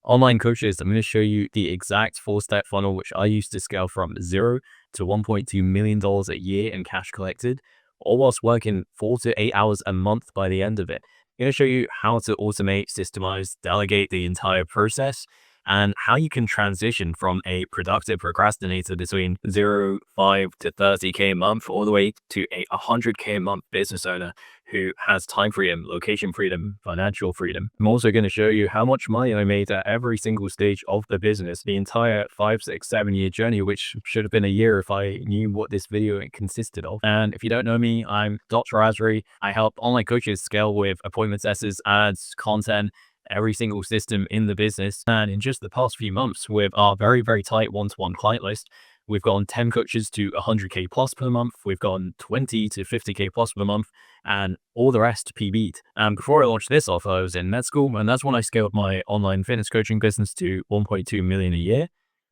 online coaches, I'm going to show you the exact 4-step funnel, which I used to scale from 0 to $1.2 million a year in cash collected, all whilst working 4 to 8 hours a month by the end of it. I'm going to show you how to automate, systemize, delegate the entire process, and how you can transition from a productive procrastinator between 0, 5 to 30K a month, all the way to a 100K a month business owner who has time freedom, location freedom, financial freedom. I'm also going to show you how much money I made at every single stage of the business, the entire 5, 6, 7 year journey, which should have been a year if I knew what this video consisted of. And if you don't know me, I'm Dr. Asri. I help online coaches scale with appointment setters, ads, content, every single system in the business. And in just the past few months, with our very, very tight one-to-one client list, we've gone 10 coaches to 100K plus per month. We've gone 20 to 50K plus per month, and all the rest PB'd. And before I launched this off, I was in med school, and that's when I scaled my online fitness coaching business to 1.2 million a year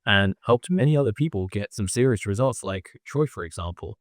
and helped many other people get some serious results, like Troy, for example.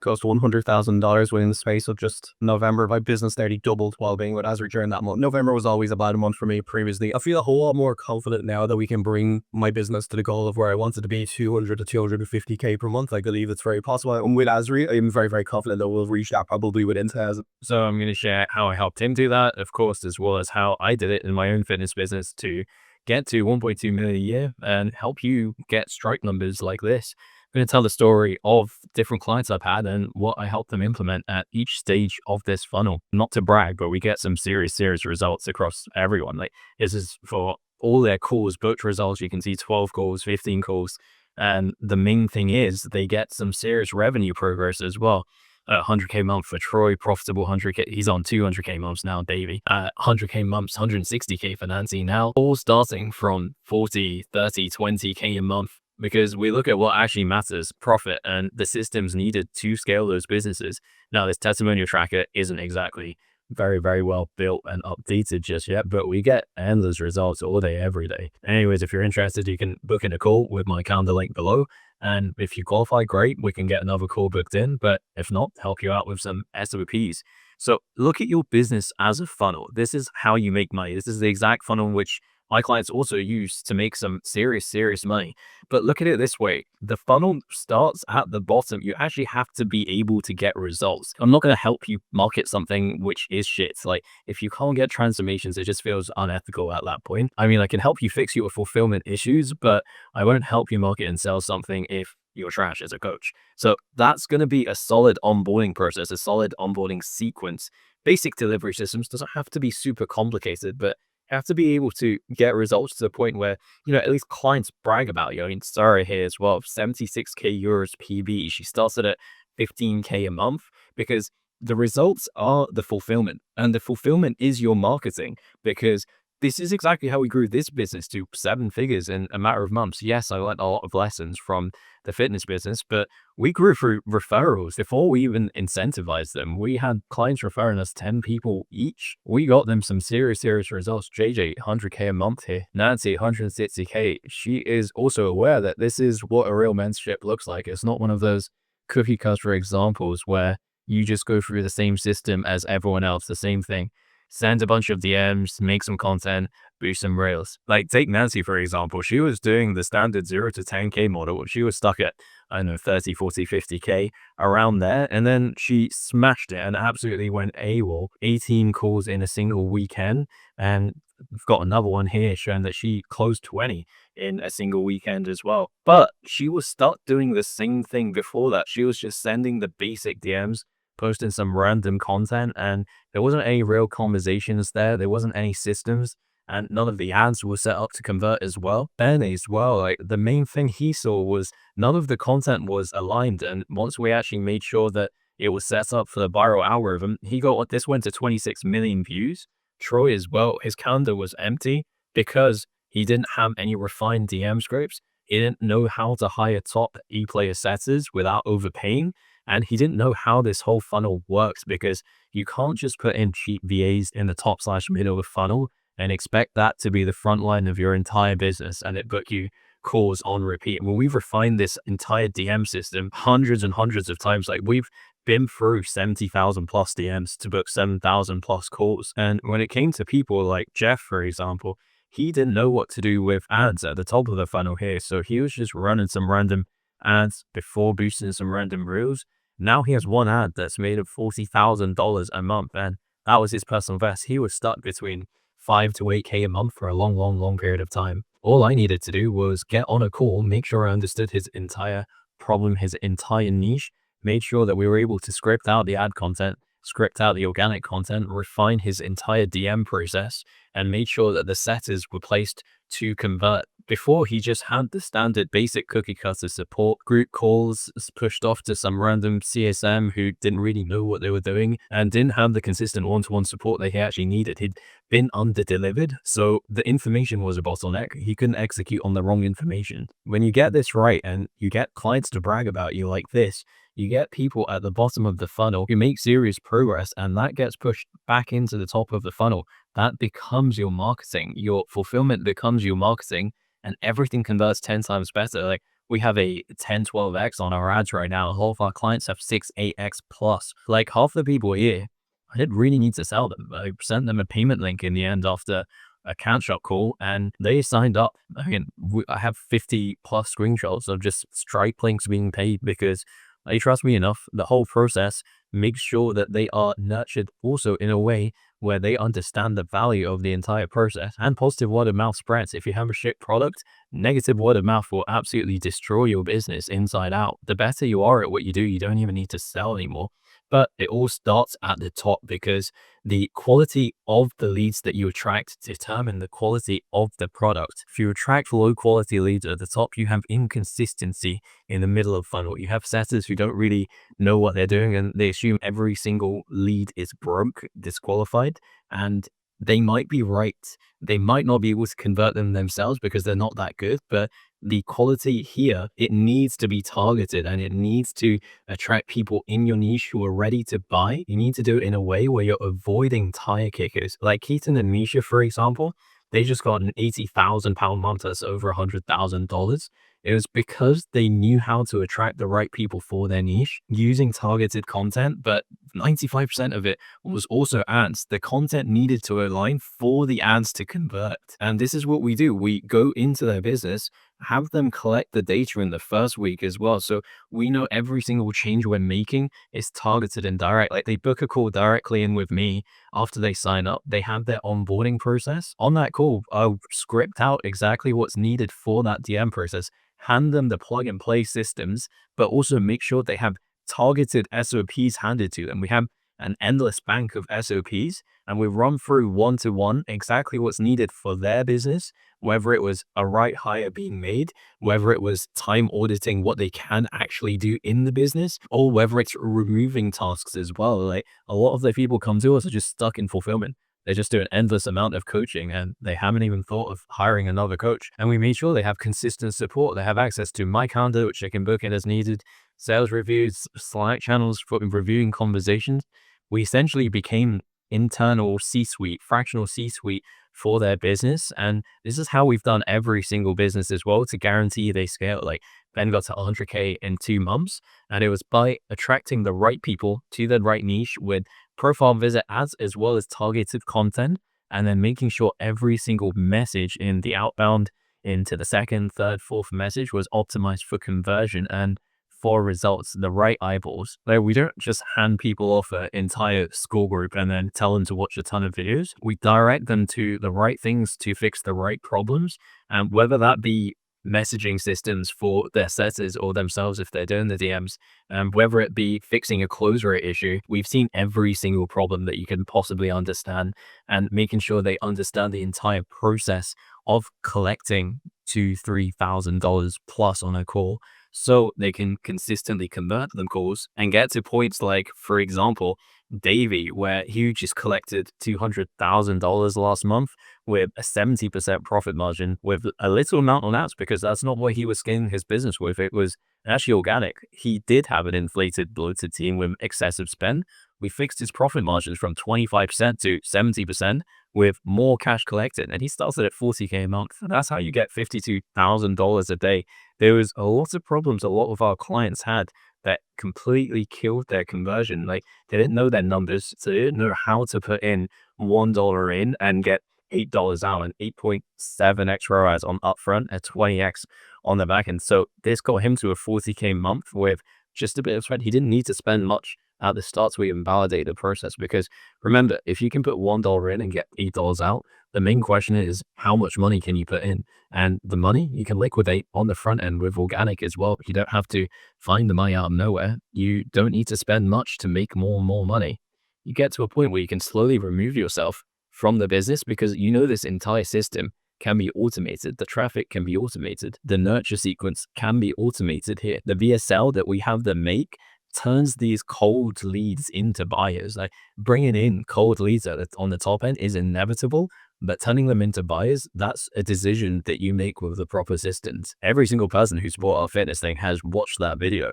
Cost $100,000 within the space of just November. My business nearly doubled while being with Asri during that month. November was always a bad month for me previously. I feel a whole lot more confident now that we can bring my business to the goal of where I wanted to be, 200 to 250K per month. I believe it's very possible. And with Asri, I'm very, very confident that we'll reach that probably within 10,000. So I'm going to share how I helped him do that, of course, as well as how I did it in my own fitness business to get to 1.2 million a year and help you get strike numbers like this. I'm going to tell the story of different clients I've had and what I helped them implement at each stage of this funnel. Not to brag, but we get some serious results across everyone. Like, this is for all their calls, booked results. You can see 12 calls, 15 calls. And the main thing is they get some serious revenue progress as well. 100K month for Troy, profitable 100K. He's on 200K months now, Davey. 100K months, 160K for Nancy now. All starting from 40, 30, 20K a month. Because we look at what actually matters, profit, and the systems needed to scale those businesses. Now, this testimonial tracker isn't exactly very, very well built and updated just yet, but we get endless results all day, every day. Anyways, if you're interested, you can book in a call with my calendar link below. And if you qualify, great, we can get another call booked in. But if not, help you out with some SOPs. So look at your business as a funnel. This is how you make money. This is the exact funnel in which my clients also use to make some serious money. But look at it this way. The funnel starts at the bottom. You actually have to be able to get results. I'm not going to help you market something which is shit. Like, if you can't get transformations, it just feels unethical at that point. I mean, I can help you fix your fulfillment issues, but I won't help you market and sell something if you're trash as a coach. So that's going to be a solid onboarding process, a solid onboarding sequence. Basic delivery systems doesn't have to be super complicated, but have to be able to get results to the point where, at least clients brag about you. I mean, Sarah here as well, 76K euros PB. She started at 15K a month because the results are the fulfillment, and the fulfillment is your marketing, because this is exactly how we grew this business to 7 figures in a matter of months. Yes, I learned a lot of lessons from the fitness business, but we grew through referrals before we even incentivized them. We had clients referring us 10 people each. We got them some serious results. JJ, 100K a month here. Nancy, 160K. She is also aware that this is what a real mentorship looks like. It's not one of those cookie cutter examples where you just go through the same system as everyone else, the same thing. Send a bunch of DMs, make some content, boost some rails. Like, take Nancy, for example. She was doing the standard 0 to 10K model. She was stuck at, 30, 40, 50K around there. And then she smashed it and absolutely went AWOL. 18 calls in a single weekend. And we've got another one here showing that she closed 20 in a single weekend as well. But she was stuck doing the same thing before that. She was just sending the basic DMs, posting some random content, and there wasn't any real conversations there. There wasn't any systems, and none of the ads were set up to convert as well. Ben as well, like, the main thing he saw was none of the content was aligned. And once we actually made sure that it was set up for the viral algorithm, this went to 26 million views. Troy as well, his calendar was empty because he didn't have any refined DM scripts. He didn't know how to hire top e-player setters without overpaying. And he didn't know how this whole funnel works, because you can't just put in cheap VAs in the top/middle of the funnel and expect that to be the front line of your entire business and it book you calls on repeat. Well, we've refined this entire DM system hundreds and hundreds of times. Like, we've been through 70,000 plus DMs to book 7,000 plus calls. And when it came to people like Jeff, for example, he didn't know what to do with ads at the top of the funnel here. So he was just running some random ads before boosting some random reels. Now he has one ad that's made of $40,000 a month, and that was his personal best. He was stuck between 5 to 8K a month for a long, long, long period of time. All I needed to do was get on a call, make sure I understood his entire problem, his entire niche, made sure that we were able to script out the ad content, script out the organic content, refine his entire DM process, and made sure that the setters were placed to convert. Before, he just had the standard basic cookie cutter support group calls pushed off to some random CSM who didn't really know what they were doing and didn't have the consistent one-to-one support that he actually needed. He'd been under-delivered, so the information was a bottleneck. He couldn't execute on the wrong information. When you get this right and you get clients to brag about you like this, you get people at the bottom of the funnel who make serious progress, and that gets pushed back into the top of the funnel. That becomes your marketing. Your fulfillment becomes your marketing, and everything converts 10 times better. Like, we have a 10, 12x on our ads right now. A lot of our clients have 6, 8x plus. Like, half the people here, I didn't really need to sell them. I sent them a payment link in the end after a count shop call, and they signed up. I mean, I have 50 plus screenshots of just Stripe links being paid because they trust me enough. The whole process makes sure that they are nurtured also in a way where they understand the value of the entire process, and positive word of mouth spreads. If you have a shit product, negative word of mouth will absolutely destroy your business inside out. The better you are at what you do, you don't even need to sell anymore. But it all starts at the top, because the quality of the leads that you attract determine the quality of the product. If you attract low quality leads at the top, you have inconsistency in the middle of funnel. You have setters who don't really know what they're doing, and they assume every single lead is broke, disqualified, and they might be right. They might not be able to convert them themselves because they're not that good, but the quality here, it needs to be targeted, and it needs to attract people in your niche who are ready to buy. You need to do it in a way where you're avoiding tire kickers. Like Keaton and Misha, for example, they just got an £80,000 month. That's over $100,000. It was because they knew how to attract the right people for their niche using targeted content, but 95% of it was also ads. The content needed to align for the ads to convert. And this is what we do. We go into their business, have them collect the data in the first week as well. So we know every single change we're making is targeted and direct. Like, they book a call directly in with me after they sign up. They have their onboarding process. On that call, I'll script out exactly what's needed for that DM process, hand them the plug and play systems, but also make sure they have targeted SOPs handed to them. We have an endless bank of SOPs, and we run through one-to-one exactly what's needed for their business, whether it was a right hire being made, whether it was time auditing what they can actually do in the business, or whether it's removing tasks as well. Like, a lot of the people come to us are just stuck in fulfillment. They just do an endless amount of coaching, and they haven't even thought of hiring another coach. And we made sure they have consistent support. They have access to my calendar, which they can book in as needed, sales reviews, Slack channels for reviewing conversations. We essentially became internal C-suite, fractional C-suite for their business. And this is how we've done every single business as well to guarantee they scale. Like, Ben got to 100K in 2 months, and it was by attracting the right people to the right niche with profile visit ads as well as targeted content, and then making sure every single message in the outbound into the second, third, fourth message was optimized for conversion and for results, the right eyeballs. Like, we don't just hand people off an entire school group and then tell them to watch a ton of videos. We direct them to the right things to fix the right problems, and whether that be messaging systems for their setters or themselves if they're doing the DMs, and whether it be fixing a close rate issue. We've seen every single problem that you can possibly understand, and making sure they understand the entire process of collecting $2,000-3,000 plus on a call, so they can consistently convert them calls and get to points like, for example, Davey, where he just collected $200,000 last month with a 70% profit margin with a little amount on ads, because that's not what he was scaling his business with. It was actually organic. He did have an inflated, bloated team with excessive spend. We fixed his profit margins from 25% to 70% with more cash collected, and he started at 40K a month. That's how you get $52,000 a day. There was a lot of problems a lot of our clients had that completely killed their conversion. Like, they didn't know their numbers, so they didn't know how to put in $1 in and get $8 out and 8.7x ROAS on upfront at 20x on the back end. So this got him to a 40K month with just a bit of spend. He didn't need to spend much at the start to even validate the process, because remember, if you can put $1 in and get $8 out, the main question is how much money can you put in? And the money you can liquidate on the front end with organic as well. You don't have to find the money out of nowhere. You don't need to spend much to make more and more money. You get to a point where you can slowly remove yourself from the business, because you know this entire system can be automated. The traffic can be automated. The nurture sequence can be automated here. The VSL that we have them make turns these cold leads into buyers. Like bringing in cold leads on the top end is inevitable, but turning them into buyers, that's a decision that you make with the proper systems. Every single person who's bought our fitness thing has watched that video.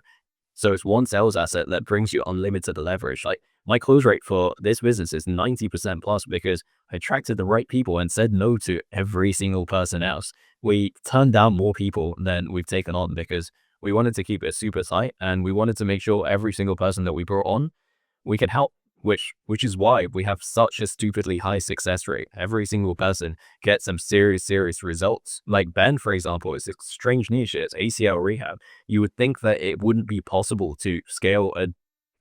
So it's one sales asset that brings you unlimited leverage. Like my close rate for this business is 90% plus because I attracted the right people and said no to every single person else. We turned down more people than we've taken on because we wanted to keep it super tight, and we wanted to make sure every single person that we brought on, we could help, which is why we have such a stupidly high success rate. Every single person gets some serious results. Like Ben, for example, is a strange niche. It's ACL rehab. You would think that it wouldn't be possible to scale a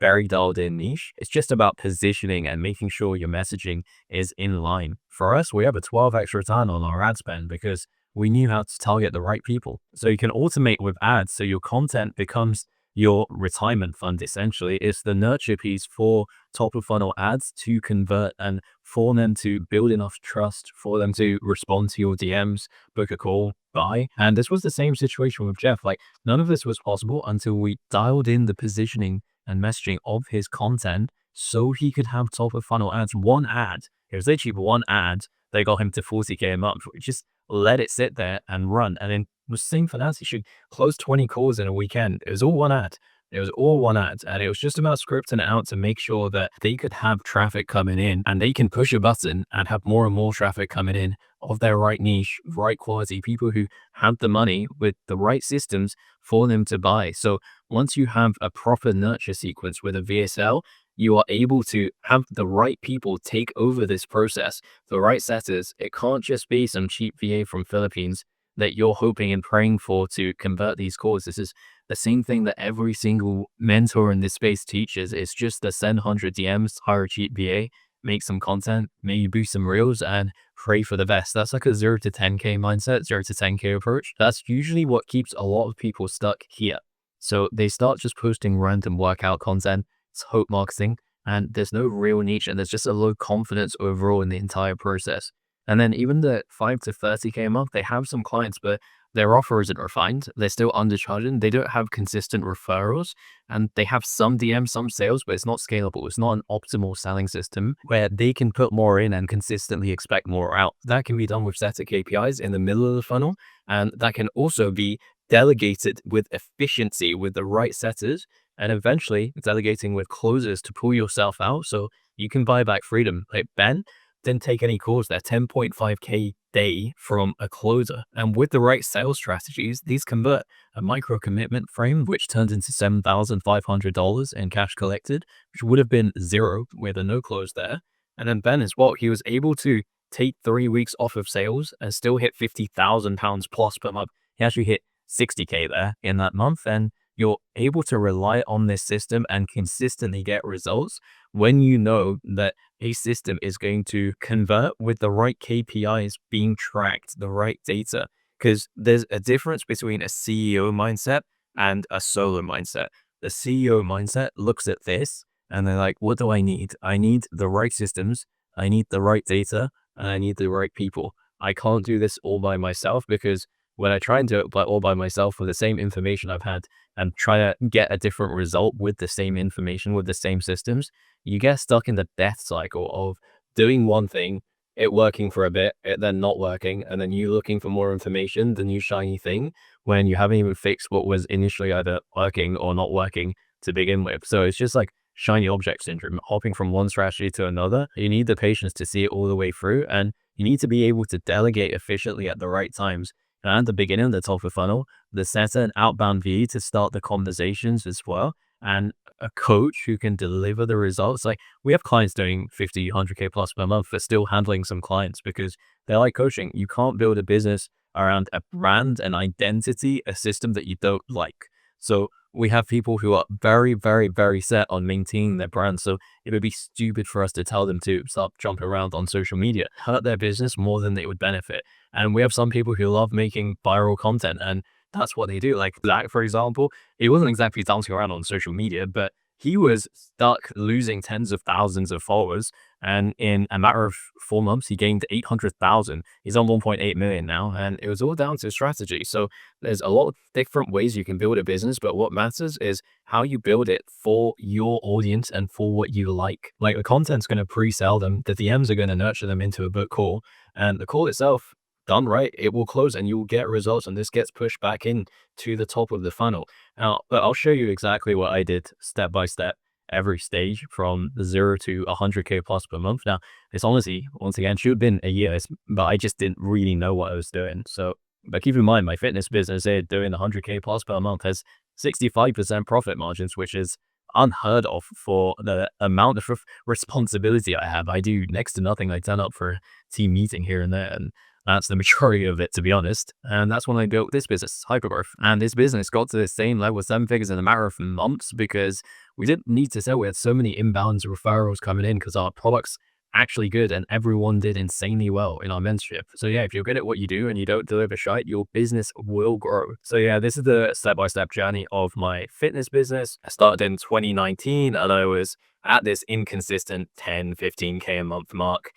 very dialed in niche. It's just about positioning and making sure your messaging is in line. For us, we have a 12x return on our ad spend because we knew how to target the right people. So you can automate with ads. So your content becomes your retirement fund. Essentially, it's the nurture piece for top of funnel ads to convert and for them to build enough trust for them to respond to your DMs, book a call, buy. And this was the same situation with Jeff. Like none of this was possible until we dialed in the positioning and messaging of his content so he could have top of funnel ads. One ad, it was literally one ad, they got him to 40K a month. We just let it sit there and run. And then the same for that. He should close 20 calls in a weekend. It was all one ad. It was all one ad. And it was just about scripting it out to make sure that they could have traffic coming in and they can push a button and have more and more traffic coming in of their right niche, right quality, people who have the money with the right systems for them to buy. So once you have a proper nurture sequence with a VSL, you are able to have the right people take over this process, the right setters. It can't just be some cheap VA from Philippines that you're hoping and praying for to convert these calls. This is the same thing that every single mentor in this space teaches. It's just to send 100 DMs, hire a cheap VA, make some content, maybe boost some reels and pray for the best. That's like a 0 to 10K mindset, 0 to 10K approach. That's usually what keeps a lot of people stuck here. So they start just posting random workout content. It's hope marketing, and there's no real niche, and there's just a low confidence overall in the entire process. And then even the 5 to 30K a month, they have some clients, but their offer isn't refined. They're still undercharging. They don't have consistent referrals, and they have some DMs, some sales, but it's not scalable. It's not an optimal selling system where they can put more in and consistently expect more out. That can be done with set of KPIs in the middle of the funnel, and that can also be delegated with efficiency with the right setters, and eventually delegating with closers to pull yourself out so you can buy back freedom. Like Ben didn't take any calls there, 10.5K day from a closer. And with the right sales strategies, these convert. A micro commitment frame, which turns into $7,500 in cash collected, which would have been zero with a no close there. And then Ben as well, he was able to take 3 weeks off of sales and still hit £50,000 plus per month. He actually hit 60K there in that month. And you're able to rely on this system and consistently get results when you know that a system is going to convert with the right KPIs being tracked, the right data. Because there's a difference between a CEO mindset and a solo mindset. The CEO mindset looks at this and they're like, what do I need? I need the right systems, I need the right data, and I need the right people. I can't do this all by myself, because when I try and do it all by myself with the same information I've had and try to get a different result with the same information, with the same systems, you get stuck in the death cycle of doing one thing, it working for a bit, it then not working, and then you looking for more information, the new shiny thing, when you haven't even fixed what was initially either working or not working to begin with. So it's just like shiny object syndrome, hopping from one strategy to another. You need the patience to see it all the way through, and you need to be able to delegate efficiently at the right times. And at the beginning, the top of funnel, the setter and outbound VA to start the conversations as well. And a coach who can deliver the results. Like we have clients doing 50, 100K plus per month, but still handling some clients because they like coaching. You can't build a business around a brand, an identity, a system that you don't like. So we have people who are very, very, very set on maintaining their brand. So it would be stupid for us to tell them to stop jumping around on social media, hurt their business more than they would benefit. And we have some people who love making viral content, and that's what they do. Like Zach, for example, he wasn't exactly dancing around on social media, but he was stuck losing tens of thousands of followers. And in a matter of 4 months, he gained 800,000. He's on 1.8 million now. And it was all down to strategy. So there's a lot of different ways you can build a business, but what matters is how you build it for your audience and for what you like. Like the content's going to pre-sell them. The DMs are going to nurture them into a book call, and the call itself, done right, it will close and you will get results, and this gets pushed back in to the top of the funnel. Now, but I'll show you exactly what I did step by step, every stage from 0 to 100K plus per month. Now, it's honestly, once again, should have been a year, but I just didn't really know what I was doing. So, but keep in mind, my fitness business here doing 100K plus per month has 65% profit margins, which is unheard of for the amount of responsibility I have. I do next to nothing. I turn up for a team meeting here and there, and that's the majority of it, to be honest. And that's when I built this business, Hypergrowth. And this business got to the same level, 7 figures in a matter of months, because we didn't need to sell. We had so many inbounds referrals coming in because our product's actually good and everyone did insanely well in our mentorship. So yeah, if you're good at what you do and you don't deliver shite, your business will grow. So yeah, this is the step-by-step journey of my fitness business. I started in 2019 and I was at this inconsistent 10, 15K a month mark.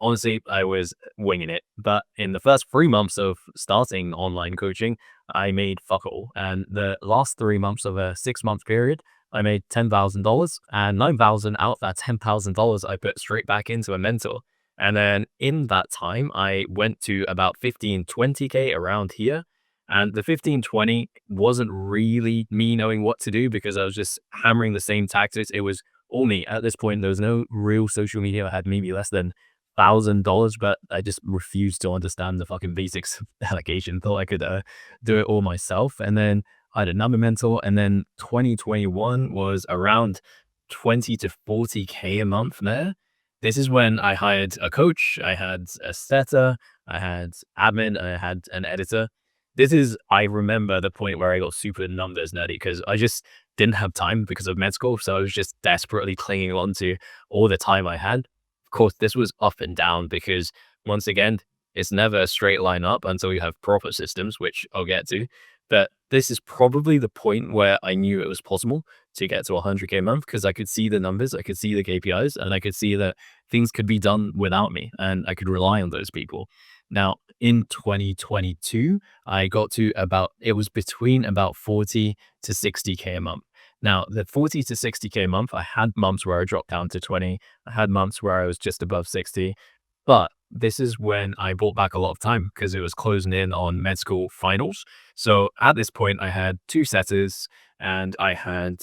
Honestly, I was winging it. But in the first 3 months of starting online coaching, I made fuck all. And the last 3 months of a 6-month period, I made $10,000, and 9,000 out of that $10,000 I put straight back into a mentor. And then in that time, I went to about 15, 20K around here. And the 15, 20 wasn't really me knowing what to do because I was just hammering the same tactics. It was all me. At this point, there was no real social media. I had maybe less than $1,000, but I just refused to understand the fucking basics of allocation. Thought I could do it all myself. And then I had another mentor, and then 2021 was around 20 to 40K a month there. This is when I hired a coach, I had a setter, I had admin, I had an editor. This is, I remember the point where I got super numbers nerdy because I just didn't have time because of med school. So I was just desperately clinging on to all the time I had. Of course, this was up and down because once again, it's never a straight line up until you have proper systems, which I'll get to. But this is probably the point where I knew it was possible to get to 100K a month because I could see the numbers, I could see the KPIs, and I could see that things could be done without me and I could rely on those people. Now, in 2022, I got to it was between about 40 to 60K a month. Now, the 40 to 60K a month, I had months where I dropped down to 20. I had months where I was just above 60. But this is when I bought back a lot of time because it was closing in on med school finals. So at this point, I had 2 setters and I had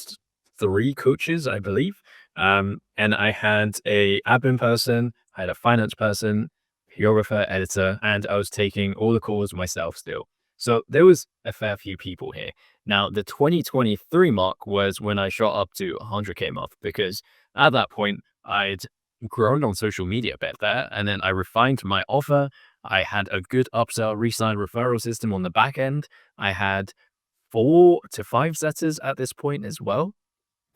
3 coaches, I believe. And I had a admin person, I had a finance person, videographer, editor, and I was taking all the calls myself still. So there was a fair few people here. Now, the 2023 mark was when I shot up to 100K a month because at that point, I'd grown on social media a bit there. And then I refined my offer. I had a good upsell, resign referral system on the back end. I had 4 to 5 setters at this point as well.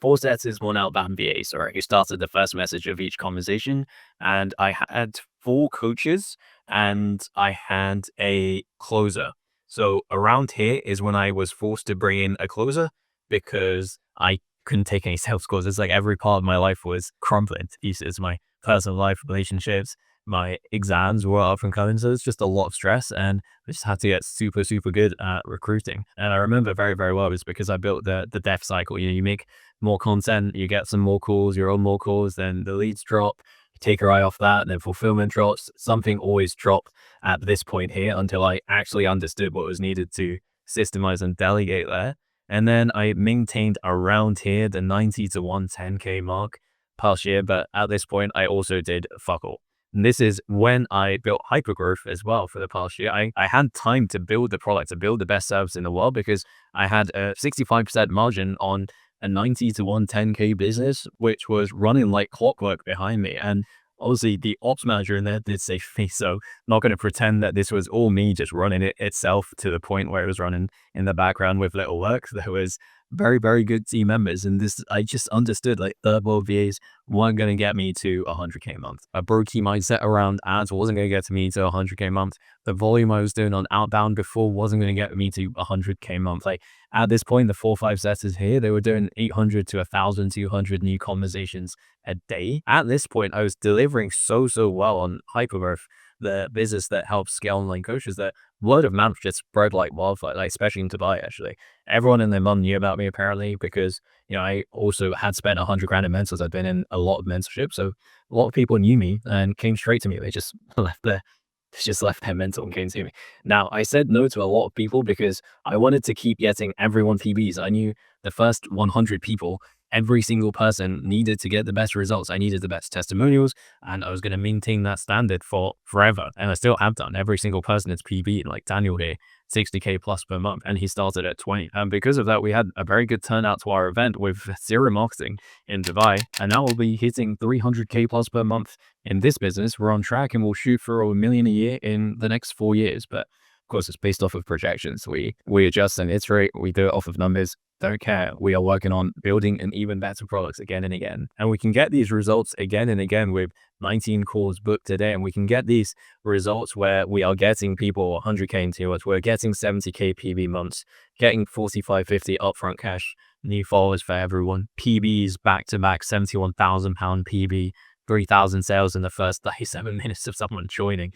4 setters, 1 outbound VA, sorry, who started the first message of each conversation. And I had 4 coaches and I had a closer. So around here is when I was forced to bring in a closer because I couldn't take any sales calls. It's like every part of my life was crumbling to pieces. My personal life, relationships, my exams were up and coming. So it's just a lot of stress and I just had to get super, super good at recruiting. And I remember very, very well is because I built the death cycle. You know, you make more content, you get some more calls, you're on more calls, then the leads drop, you take your eye off that, and then fulfillment drops. Something always dropped at this point here until I actually understood what was needed to systemize and delegate there. And then I maintained around here the 90 to 110K mark past year. But at this point, I also did fuck all. And this is when I built Hypergrowth as well for the past year. I had time to build the product, to build the best service in the world because I had a 65% margin on a 90 to 110K business, which was running like clockwork behind me. And obviously the ops manager in there did save me. So not going to pretend that this was all me just running it itself to the point where it was running in the background with little work. There was very, very good team members. And this, I just understood like third world VAs weren't going to get me to 100K a month. A brokey mindset around ads wasn't going to get me to 100K a month. The volume I was doing on outbound before wasn't going to get me to 100K a month. Like at this point, the 4-5 setters here, they were doing 800 to 1,200 new conversations a day. At this point, I was delivering so well on Hypergrowth, the business that helps scale online coaches, that word of mouth just spread like wildfire, like especially in Dubai. Actually, everyone and their mum knew about me apparently, because I also had spent 100 grand in mentors. I'd been in a lot of mentorship, so a lot of people knew me and came straight to me. They just left their mentor and came to me. Now, I said no to a lot of people because I wanted to keep getting everyone PBs. I knew the first 100 people, every single person needed to get the best results. I needed the best testimonials, and I was going to maintain that standard for forever. And I still have done. Every single person is PB, like Daniel here, 60K plus per month, and he started at 20. And because of that, we had a very good turnout to our event with zero marketing in Dubai. And now we'll be hitting 300K plus per month in this business. We're on track and we'll shoot for over $1 million a year in the next 4 years. But of course, it's based off of projections. We adjust and iterate. We do it off of numbers. Don't care. We are working on building an even better products again and again. And we can get these results again and again with 19 calls booked today. And we can get these results where we are getting people 100K into us. We're getting 70K PB months, getting 45, 50 upfront cash, new followers for everyone, PBs back to back, £71,000 PB, 3,000 sales in the first 37 minutes of someone joining,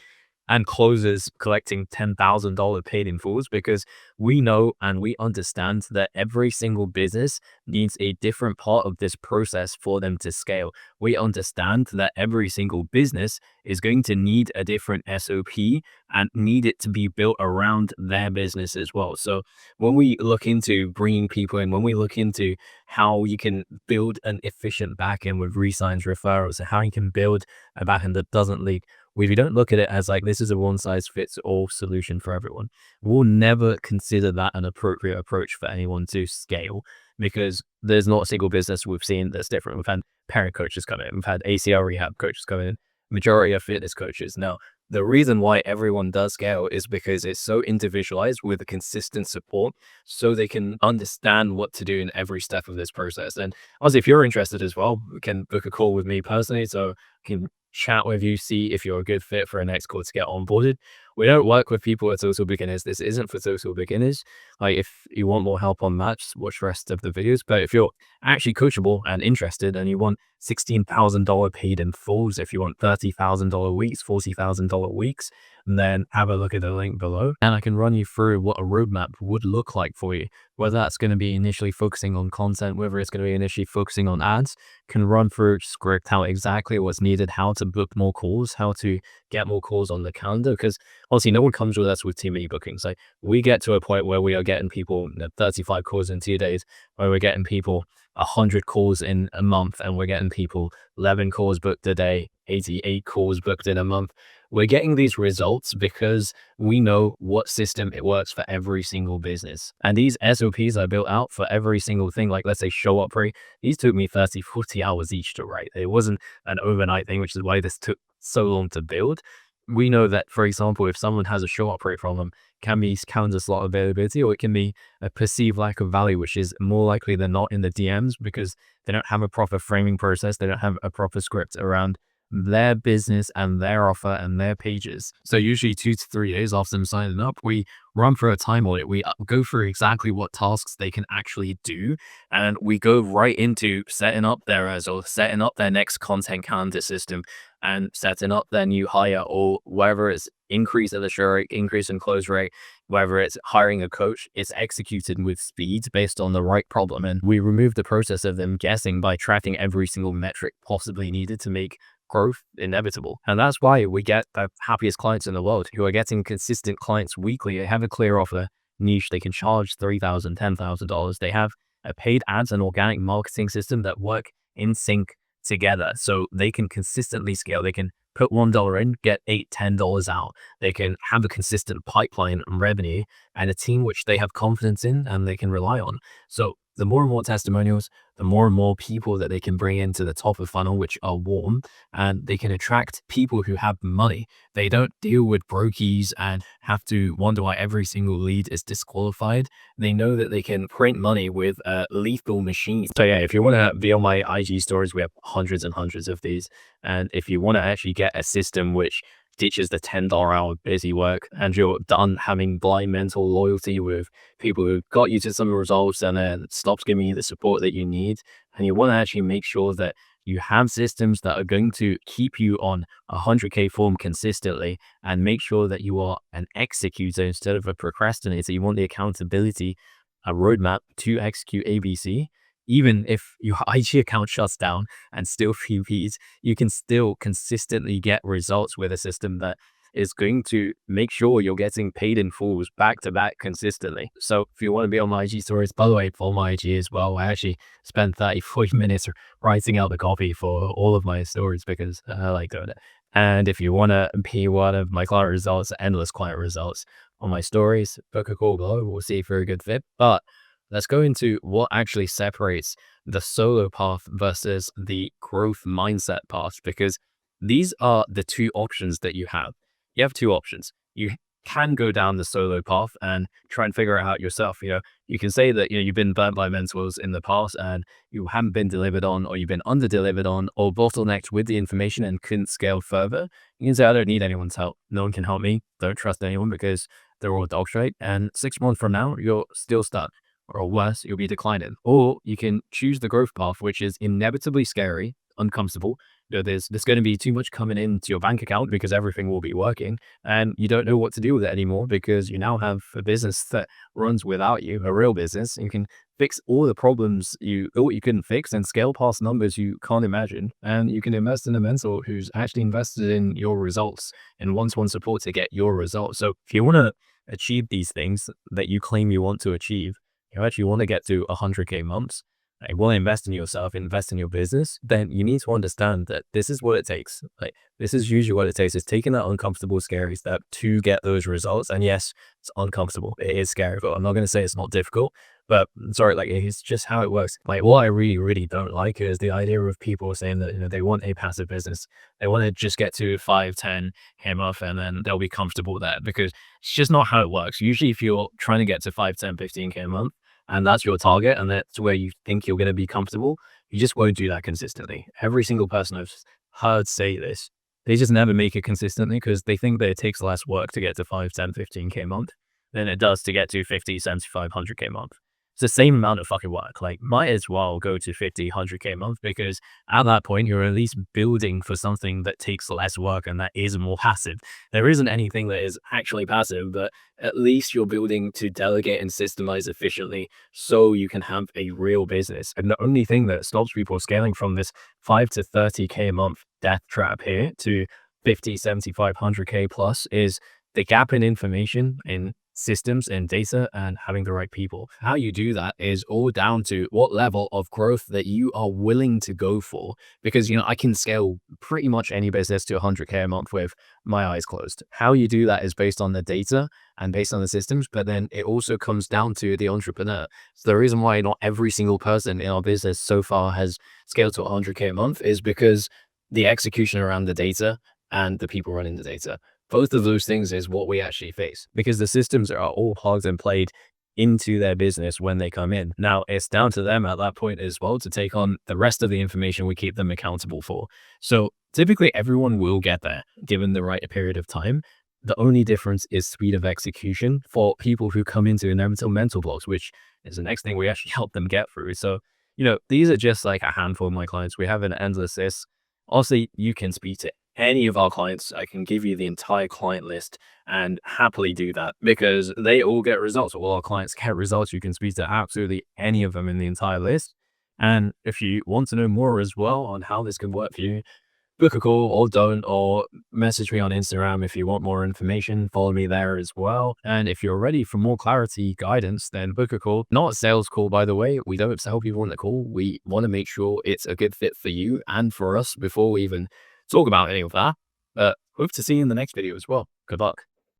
and closers collecting $10,000 paid in fulls, because we know and we understand that every single business needs a different part of this process for them to scale. We understand that every single business is going to need a different SOP and need it to be built around their business as well. So when we look into bringing people in, when we look into how you can build an efficient backend with resigns, referrals, and how you can build a backend that doesn't leak, we don't look at it as like this is a one-size-fits-all solution for everyone. We'll never consider that an appropriate approach for anyone to scale, because there's not a single business we've seen that's different. We've had parent coaches come in, we've had ACL rehab coaches come in, majority of fitness coaches. Now, the reason why everyone does scale is because it's so individualized with a consistent support, so they can understand what to do in every step of this process. And obviously, if you're interested as well, we can book a call with me personally, so I can chat with you, see if you're a good fit for a next call to get onboarded. We don't work with people who are total beginners. This isn't for total beginners. Like, if you want more help on that, just watch the rest of the videos. But if you're actually coachable and interested, and you want $16,000 paid in fulls, if you want $30,000 weeks, $40,000 weeks, then have a look at the link below, and I can run you through what a roadmap would look like for you. Whether that's going to be initially focusing on content, whether it's going to be initially focusing on ads, can run through script out exactly what's needed, how to book more calls, how to get more calls on the calendar. Because honestly, no one comes with us with too many bookings. Like, we get to a point where we are getting people 35 calls in 2 days, where we're getting people 100 calls in a month, and we're getting people 11 calls booked a day, 88 calls booked in a month. We're getting these results because we know what system it works for every single business. And these SOPs I built out for every single thing, like let's say show up rate, these took me 30, 40 hours each to write. It wasn't an overnight thing, which is why this took so long to build. We know that, for example, if someone has a show up rate problem, can be calendar slot availability, or it can be a perceived lack of value, which is more likely than not in the DMs, because they don't have a proper framing process. They don't have a proper script around their business and their offer and their pages. So usually 2 to 3 days after them signing up, we run through a time audit. We go through exactly what tasks they can actually do, and we go right into setting up their or setting up their next content calendar system, and setting up their new hire, or whether it's increase in the show rate, increase in close rate, whether it's hiring a coach, it's executed with speed based on the right problem. And we remove the process of them guessing by tracking every single metric possibly needed to make growth inevitable. And that's why we get the happiest clients in the world, who are getting consistent clients weekly. They have a clear offer niche. They can charge $3,000, $10,000. They have a paid ads and organic marketing system that work in sync together, so they can consistently scale. They can put $1 in, get $8, $10 out. They can have a consistent pipeline and revenue, and a team which they have confidence in and they can rely on. So the more and more testimonials, the more and more people that they can bring into the top of funnel, which are warm, and they can attract people who have money. They don't deal with brokies and have to wonder why every single lead is disqualified. They know that they can print money with a lethal machine. So yeah, if you want to be on my IG stories, we have hundreds and hundreds of these. And if you want to actually get a system which ditches the $10 hour busy work and you're done having blind mental loyalty with people who got you to some results and then stops giving you the support that you need, and you want to actually make sure that you have systems that are going to keep you on a 100K form consistently and make sure that you are an executor instead of a procrastinator. You want the accountability, a roadmap to execute ABC. Even if your IG account shuts down and still repeats, you can still consistently get results with a system that is going to make sure you're getting paid in fulls back to back consistently. So if you want to be on my IG stories, by the way, follow my IG as well. I actually spent 40 minutes writing out the copy for all of my stories because I like doing it. And if you want to be one of my client results, endless client results on my stories, book a call below. We'll see if you're a good fit. But let's go into what actually separates the solo path versus the growth mindset path, because these are the two options that you have. You have two options. You can go down the solo path and try and figure it out yourself. You can say that, you've been burnt by mentors in the past and you haven't been delivered on, or you've been under delivered on, or bottlenecked with the information and couldn't scale further. You can say, I don't need anyone's help. No one can help me. Don't trust anyone because they're all dog shit. And 6 months from now, you're still stuck. Or worse, you'll be declining. Or you can choose the growth path, which is inevitably scary, uncomfortable. There's going to be too much coming into your bank account because everything will be working and you don't know what to do with it anymore because you now have a business that runs without you, a real business. You can fix all the problems you couldn't fix and scale past numbers you can't imagine. And you can invest in a mentor who's actually invested in your results and wants one support to get your results. So if you want to achieve these things that you claim you want to achieve, you actually want to get to 100K months, you want to invest in yourself, invest in your business, then you need to understand that this is what it takes. This is usually what it takes, is taking that uncomfortable, scary step to get those results. And yes, it's uncomfortable. It is scary, but I'm not going to say it's not difficult, but sorry, it's just how it works. What I really, really don't like is the idea of people saying that, they want a passive business. They want to just get to 5, 10K month and then they'll be comfortable there, because it's just not how it works. Usually if you're trying to get to 5, 10, 15K a month, and that's your target, and that's where you think you're going to be comfortable, you just won't do that consistently. Every single person I've heard say this, they just never make it consistently because they think that it takes less work to get to 5, 10, 15K a month than it does to get to 50, 75, 100K a month. It's the same amount of fucking work. Might as well go to 50, 100K a month, because at that point, you're at least building for something that takes less work and that is more passive. There isn't anything that is actually passive, but at least you're building to delegate and systemize efficiently so you can have a real business. And the only thing that stops people scaling from this 5 to 30K a month death trap here to 50, 75, 100K plus is the gap in information, in systems and data, and having the right people. How you do that is all down to what level of growth that you are willing to go for. Because, I can scale pretty much any business to 100K a month with my eyes closed. How you do that is based on the data and based on the systems, but then it also comes down to the entrepreneur. So the reason why not every single person in our business so far has scaled to 100K a month is because the execution around the data and the people running the data. Both of those things is what we actually face, because the systems are all plugged and played into their business when they come in. Now, it's down to them at that point as well to take on the rest of the information we keep them accountable for. So typically everyone will get there given the right period of time. The only difference is speed of execution for people who come into inevitable mental blocks, which is the next thing we actually help them get through. So, these are just a handful of my clients. We have an endless list. Honestly, you can speak to any of our clients. I can give you the entire client list and happily do that because they all get results. All our clients get results. You can speak to absolutely any of them in the entire list. And if you want to know more as well on how this can work for you, book a call or don't, or message me on Instagram if you want more information. Follow me there as well. And if you're ready for more clarity, guidance, then book a call. Not a sales call, by the way. We don't sell people on the call. We want to make sure it's a good fit for you and for us before we even talk about any of that. But hope to see you in the next video as well. Good luck.